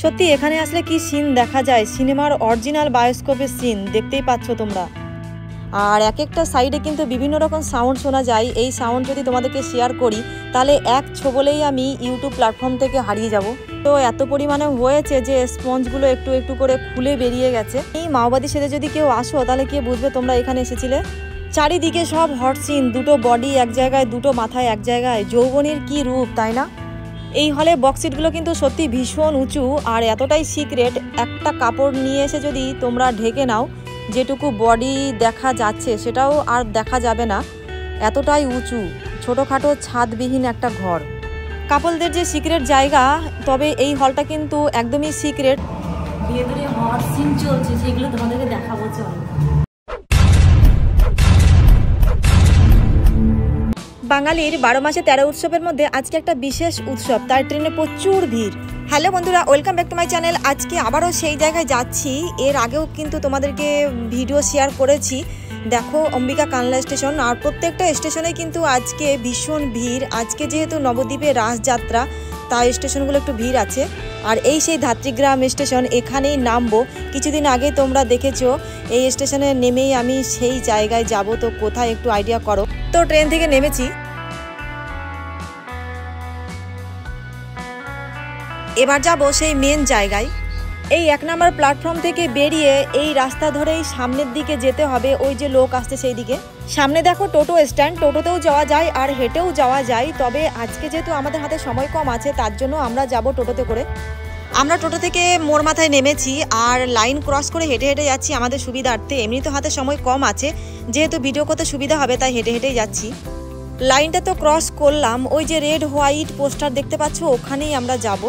সত্যি এখানে আসলে কি সিন দেখা যায়, সিনেমার অরিজিনাল বায়োস্কোপের সিন দেখতেই পাচ্ছ তোমরা। আর এক একটা সাইডে কিন্তু বিভিন্ন রকম সাউন্ড শোনা যায়। এই সাউন্ড যদি তোমাদেরকে শেয়ার করি তাহলে এক ছোবলেই আমি ইউটিউব প্ল্যাটফর্ম থেকে হারিয়ে যাব। তো এত পরিমাণে হয়েছে যে স্পঞ্জগুলো একটু একটু করে খুলে বেরিয়ে গেছে। এই মাওবাদী সেজে যদি কেউ আসো তাহলে কে বুঝবে তোমরা এখানে এসেছিলে। চারিদিকে সব হট সিন, দুটো বডি এক জায়গায়, দুটো মাথায় এক জায়গায়, যৌবনের কি রূপ, তাই না? এই হলে বক্স সিটগুলো কিন্তু সত্যি ভীষণ উঁচু আর এতটাই সিক্রেট, একটা কাপড় নিয়ে এসে যদি তোমরা ঢেকে নাও যেটুকু বডি দেখা যাচ্ছে সেটাও আর দেখা যাবে না, এতটাই উঁচু। ছোটোখাটো ছাদবিহীন একটা ঘর, কাপলদের যে সিক্রেট জায়গা। তবে এই হলটা কিন্তু একদমই সিক্রেট। ভেতরে হট সিন চলছে, সেগুলো তোমাদেরকে দেখাবো। চলো। বাঙালির 12 মাসে 13 উৎসবের মধ্যে আজকে একটা বিশেষ উৎসব, তার ট্রেনে প্রচুর ভিড়। হ্যালো বন্ধুরা, welcome back to my channel. আজকে আবারও সেই জায়গায় যাচ্ছি। এর আগেও কিন্তু তোমাদেরকে ভিডিও শেয়ার করেছি। দেখো অম্বিকা কানলা স্টেশন, আর প্রত্যেকটা স্টেশনে কিন্তু আজকে ভীষণ ভিড়। আজকে যেহেতু নবদ্বীপে রাসযাত্রা, তাই স্টেশনগুলো একটু ভিড় আছে। আর এই সেই ধাত্রীগ্রাম স্টেশন, এখানেই নামবো। কিছুদিন আগে তোমরা দেখেছো এই স্টেশনে নেমেই আমি সেই জায়গায় যাব। তো কোথায় একটু আইডিয়া করো। তো ট্রেন থেকে নেমেছি, এবার যাব সেই মেন জায়গায়। এই 1 নম্বর প্ল্যাটফর্ম থেকে বেরিয়ে এই রাস্তা ধরেই সামনের দিকে যেতে হবে। ওই যে লোক আসছে সেই দিকে। সামনে দেখো টোটো স্ট্যান্ড, টোটোতেও যাওয়া যায় আর হেঁটেও যাওয়া যায়। তবে আজকে যেহেতু আমাদের হাতে সময় কম আছে, তার জন্য আমরা যাব টোটোতে করে। আমরা টোটো থেকে মোড় মাথায় নেমেছি আর লাইন ক্রস করে হেঁটে হেঁটে যাচ্ছি আমাদের সুবিধার্থে। এমনি তো হাতে সময় কম আছে, যেহেতু ভিডিও করতে সুবিধা হবে তাই হেঁটে হেঁটেই যাচ্ছি। লাইনটা তো ক্রস করলাম, ওই যে রেড হোয়াইট পোস্টার দেখতে পাচ্ছ, ওখানেই আমরা যাব।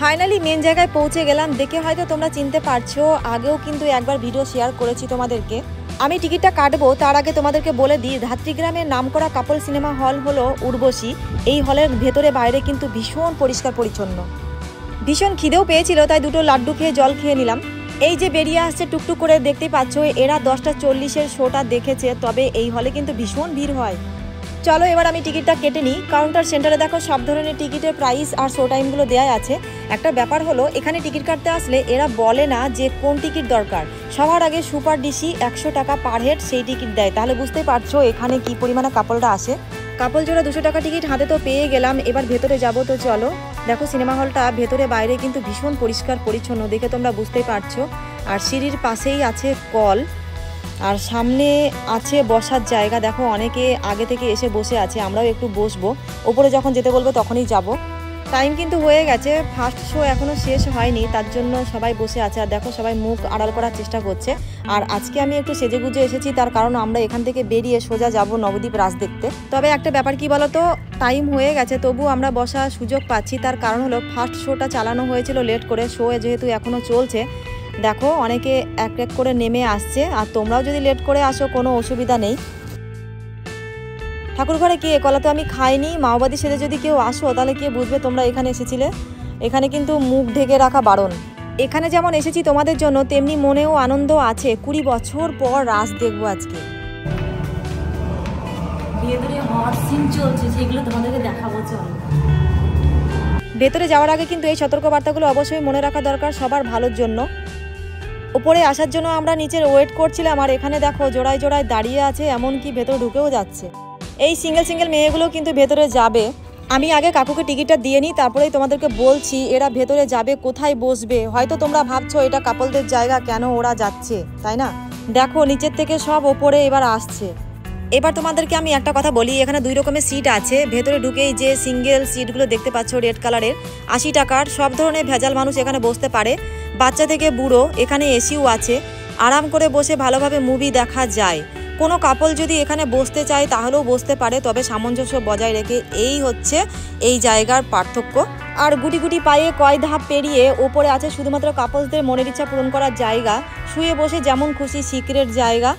ফাইনালি মেন জায়গায় পৌঁছে গেলাম। দেখে হয়তো তোমরা চিনতে পারছো, আগেও কিন্তু একবার ভিডিও শেয়ার করেছি তোমাদেরকে। আমি টিকিটটা কাটবো তার আগে তোমাদেরকে বলে দিই, ধাত্রীগ্রামের নামকরা কাপল সিনেমা হল হলো উর্বশী। এই হলের ভেতরে বাইরে কিন্তু ভীষণ পরিষ্কার পরিচ্ছন্ন। ভীষণ খিদেও পেয়েছিল, তাই দুটো লাড্ডু খেয়ে জল খেয়ে নিলাম। এই যে বেরিয়ে আসছে টুকটুক করে, দেখতেই পাচ্ছ এরা 10:40 শোটা দেখেছে। তবে এই হলে কিন্তু ভীষণ ভিড় হয়। চলো এবার আমি টিকিটটা কেটে নিই। কাউন্টার সেন্টারে দেখো সব ধরনের টিকিটের প্রাইস আর শো টাইমগুলো দেওয়া আছে। একটা ব্যাপার হলো, এখানে টিকিট কাটতে আসলে এরা বলে না যে কোন টিকিট দরকার। সবার আগে সুপার ডিসি 100 টাকা পার হেড সেই টিকিট দেয়। তাহলে বুঝতেই পারছো এখানে কি পরিমাণে কাপলরা আসে। কাপল জোড়া 200 টাকা টিকিট হাতে তো পেয়ে গেলাম। এবার ভেতরে যাবো। তো চলো। দেখো সিনেমা হলটা ভেতরে বাইরে কিন্তু ভীষণ পরিষ্কার পরিচ্ছন্ন, দেখে তোমরা বুঝতেই পারছো। আর সিঁড়ির পাশেই আছে কল, আর সামনে আছে বসার জায়গা। দেখো অনেকে আগে থেকে এসে বসে আছে, আমরাও একটু বসবো। ওপরে যখন যেতে বলবো তখনই যাব। টাইম কিন্তু হয়ে গেছে, ফার্স্ট শো এখনও শেষ হয়নি, তার জন্য সবাই বসে আছে। আর দেখো সবাই মুখ আড়াল করার চেষ্টা করছে। আর আজকে আমি একটু সেজেগুজে এসেছি, তার কারণ আমরা এখান থেকে বেরিয়ে সোজা যাব নবদ্বীপ রাস দেখতে। তবে একটা ব্যাপার কি বলতো, টাইম হয়ে গেছে তবু আমরা বসার সুযোগ পাচ্ছি। তার কারণ হলো ফার্স্ট শোটা চালানো হয়েছিল লেট করে, শো যেহেতু এখনও চলছে। দেখো অনেকে এক এক করে নেমে আসছে, আর তোমরাও যদি লেট করে আসো কোনো অসুবিধা নেই। ঠাকুর ঘরে কি কলা তো আমি খাইনি। মাওবাদী সেজে যদি কেউ আসো তাহলে কে বুঝবে তোমরা এখানে এসেছিলে। এখানে কিন্তু মুখ ঢেকে রাখা বারণ। এখানে যেমন এসেছি তোমাদের জন্য, তেমনি মনেও আনন্দ আছে। 20 বছর পর রাস দেখবো আজকে। ভেতরে হট সিন চলছে, সেগুলো তোমাদেরকে দেখাবো। চলো। ভেতরে যাওয়ার আগে কিন্তু এই সতর্কবার্তাগুলো অবশ্যই মনে রাখা দরকার সবার ভালোর জন্য। উপরে আসার জন্য আমরা নিচের ওয়েট করছিলাম, আর এখানে দেখো জোড়ায় জোড়ায় দাঁড়িয়ে আছে, এমনকি ভেতরে ঢুকেও যাচ্ছে। এই সিঙ্গেল সিঙ্গেল মেয়েগুলো কিন্তু ভেতরে যাবে। আমি আগে কাকুকে টিকিটটা দিয়ে নিই, তারপরেই তোমাদেরকে বলছি এরা ভেতরে যাবে, কোথায় বসবে। হয়তো তোমরা ভাবছো এটা কাপলদের জায়গা, কেন ওরা যাচ্ছে, তাই না? দেখো নিচের থেকে সব ওপরে এবার আসছে। এবার তোমাদেরকে আমি একটা কথা বলি, এখানে 2 রকমের সিট আছে। ভেতরে ঢুকেই যে সিঙ্গেল সিটগুলো দেখতে পাচ্ছ রেড কালারের, 80 টাকার। সব ধরনের ভেজাল মানুষ এখানে বসতে পারে, বাচ্চা থেকে বুড়ো। এখানে এসিও আছে, আরাম করে বসে ভালোভাবে মুভি দেখা যায়। কোনো কাপল যদি এখানে বসতে চায় তাহলেও বসতে পারে, তবে সামঞ্জস্য বজায় রেখে। এই হচ্ছে এই জায়গার পার্থক্য। আর গুটি গুটি পায়ে কয় ধাপ পেরিয়ে ওপরে আছে শুধুমাত্র কাপলসদের মনের ইচ্ছা পূরণ করার জায়গা। শুয়ে বসে যেমন খুশি সিক্রেট জায়গা।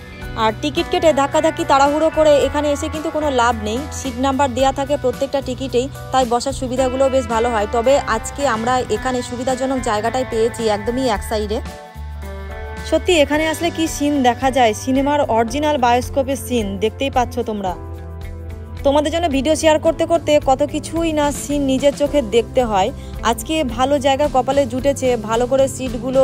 আর টিকিট কেটে ধাক্কাধাক্কি তাড়াহুড়ো করে এখানে এসে কিন্তু কোনো লাভ নেই। সিট নাম্বার দেওয়া থাকে প্রত্যেকটা টিকিটেই, তাই বসার সুবিধাগুলো বেশ ভালো হয়। তবে আজকে আমরা এখানে সুবিধাজনক জায়গাটাই পেয়েছি, একদমই এক সাইডে। সত্যি এখানে আসলে কি সিন দেখা যায়, সিনেমার অরিজিনাল বায়োস্কোপের সিন দেখতেই পাচ্ছ তোমরা। তোমাদের জন্য ভিডিও শেয়ার করতে করতে কত কিছুই না সিন নিজের চোখে দেখতে হয়। আজকে ভালো জায়গা কপালে জুটেছে, ভালো করে সিটগুলো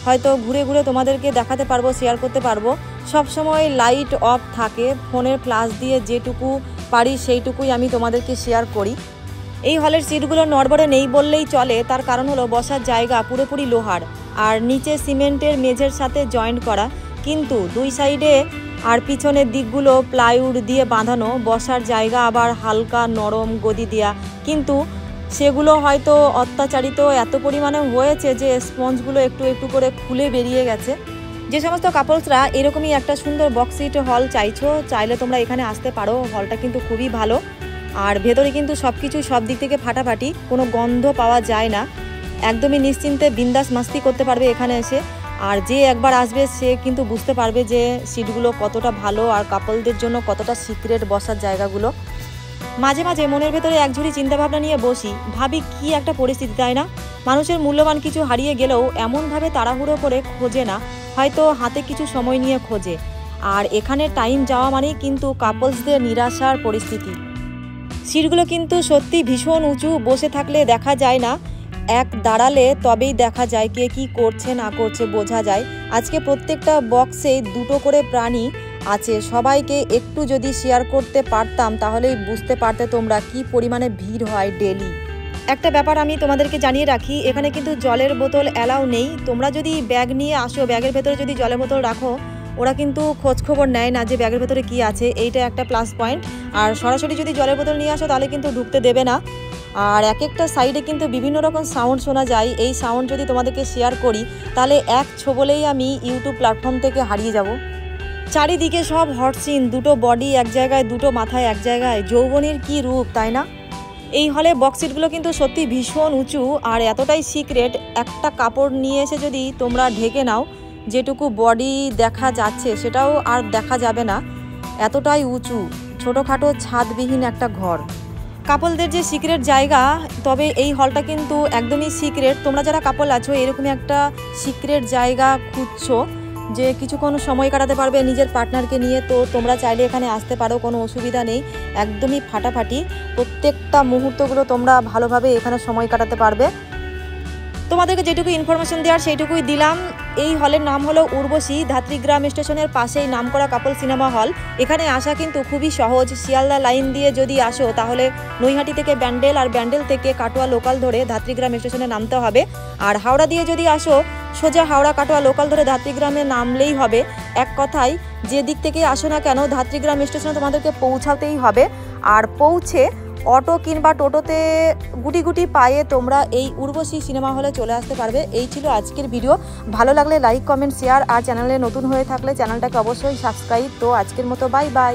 হয়তো ঘুরে ঘুরে তোমাদেরকে দেখাতে পারবো, শেয়ার করতে পারবো। সবসময় লাইট অফ থাকে, ফোনের ফ্ল্যাশ দিয়ে যেটুকু পারি সেইটুকুই আমি তোমাদেরকে শেয়ার করি। এই হলের সিটগুলো নড়বড়ে নেই বললেই চলে, তার কারণ হলো বসার জায়গা পুরোপুরি লোহার আর নিচে সিমেন্টের মেঝের সাথে জয়েন্ট করা, কিন্তু দুই সাইডে আর পিছনের দিকগুলো প্লাইউড দিয়ে বাঁধানো। বসার জায়গা আবার হালকা নরম গদি দেয়া, কিন্তু সেগুলো হয়তো অত্যাচারিত এত পরিমাণে হয়েছে যে স্পঞ্জগুলো একটু একটু করে খুলে বেরিয়ে গেছে। যে সমস্ত কাপলসরা এরকমই একটা সুন্দর বক্স সিট হল চাইছো, চাইলে তোমরা এখানে আসতে পারো। হলটা কিন্তু খুবই ভালো, আর ভেতরে কিন্তু সব কিছু সব দিক থেকে ফাটাফাটি, কোনো গন্ধ পাওয়া যায় না। একদমই নিশ্চিন্তে বিন্দাস মাস্তি করতে পারবে এখানে এসে। আর যে একবার আসবে সে কিন্তু বুঝতে পারবে যে সিটগুলো কতটা ভালো আর কাপলদের জন্য কতটা সিক্রেট বসার জায়গাগুলো। মাঝে মাঝে মনের ভেতরে একঝুড়ি চিন্তাভাবনা নিয়ে বসি, ভাবি কি একটা পরিস্থিতি, তাই না? মানুষের মূল্যবান কিছু হারিয়ে গেলেও এমনভাবে তাড়াহুড়ো করে খোঁজে না, হয়তো হাতে কিছু সময় নিয়ে খোঁজে। আর এখানে টাইম যাওয়া মানেই কিন্তু কাপলসদের নিরাশার পরিস্থিতি। সিটগুলো কিন্তু সত্যি ভীষণ উঁচু, বসে থাকলে দেখা যায় না, এক দাঁড়ালে তবেই দেখা যায় কে কি করছে না করছে বোঝা যায়। আজকে প্রত্যেকটা বক্সে দুটো করে প্রাণী আছে, সবাইকে একটু যদি শেয়ার করতে পারতাম তাহলেই বুঝতে পারতে তোমরা কি পরিমাণে ভিড় হয় ডেলি। একটা ব্যাপার আমি তোমাদেরকে জানিয়ে রাখি, এখানে কিন্তু জলের বোতল অ্যালাউ নেই। তোমরা যদি ব্যাগ নিয়ে আসো, ব্যাগের ভেতরে যদি জলের বোতল রাখো, ওরা কিন্তু খোঁজখবর নেয় না যে ব্যাগের ভেতরে কি আছে, এইটা একটা প্লাস পয়েন্ট। আর সরাসরি যদি জলের বোতল নিয়ে আসো তাহলে কিন্তু ঢুকতে দেবে না। আর এক একটা সাইডে কিন্তু বিভিন্ন রকম সাউন্ড শোনা যায়। এই সাউন্ড যদি তোমাদেরকে শেয়ার করি তাহলে এক ছোবলেই আমি ইউটিউব প্ল্যাটফর্ম থেকে হারিয়ে যাব। চারিদিকে সব হট সিন, দুটো বডি এক জায়গায়, দুটো মাথায় এক জায়গায়, যৌবনের কি রূপ, তাই না? এই হলে বক্স সিটগুলো কিন্তু সত্যি ভীষণ উঁচু আর এতটাই সিক্রেট, একটা কাপড় নিয়ে এসে যদি তোমরা ঢেকে নাও, যেটুকু বডি দেখা যাচ্ছে সেটাও আর দেখা যাবে না, এতটাই উঁচু। ছোটোখাটো ছাদবিহীন একটা ঘর, কাপলদের যে সিক্রেট জায়গা। তবে এই হলটা কিন্তু একদমই সিক্রেট। তোমরা যারা কাপল আছো এরকমই একটা সিক্রেট জায়গা খুঁজছো যে কিছুক্ষণ সময় কাটাতে পারবে নিজের পার্টনারকে নিয়ে, তো তোমরা চাইলে এখানে আসতে পারো, কোনো অসুবিধা নেই। একদমই ফাটাফাটি, প্রত্যেকটা মুহূর্তগুলো তোমরা ভালোভাবে এখানে সময় কাটাতে পারবে। তোমাদেরকে যেটুকু ইনফরমেশন দেওয়ার সেইটুকুই দিলাম। এই হলের নাম হলো উর্বশী, ধাত্রীগ্রাম স্টেশনের পাশেই নামকরা কাপল সিনেমা হল। এখানে আসা কিন্তু খুবই সহজ। শিয়ালদা লাইন দিয়ে যদি আসো তাহলে নৈহাটি থেকে ব্যান্ডেল, আর ব্যান্ডেল থেকে কাটোয়া লোকাল ধরে ধাত্রীগ্রাম স্টেশনে নামতে হবে। আর হাওড়া দিয়ে যদি আসো সোজা হাওড়া কাটোয়া লোকাল ধরে ধাত্রীগ্রামে নামলেই হবে। এক কথায় যে দিক থেকে আসো না কেন ধাত্রীগ্রাম স্টেশনে তোমাদেরকে পৌঁছাতেই হবে। আর পৌঁছে অটো কিংবা টোটোতে গুটি গুটি পায়ে তোমরা এই উর্বশী সিনেমা হলে চলে আসতে পারবে। এই ছিল আজকের ভিডিও। ভালো লাগলে লাইক, কমেন্ট, শেয়ার, আর চ্যানেলে নতুন হয়ে থাকলে চ্যানেলটাকে অবশ্যই সাবস্ক্রাইব। তো আজকের মতো বাই বাই।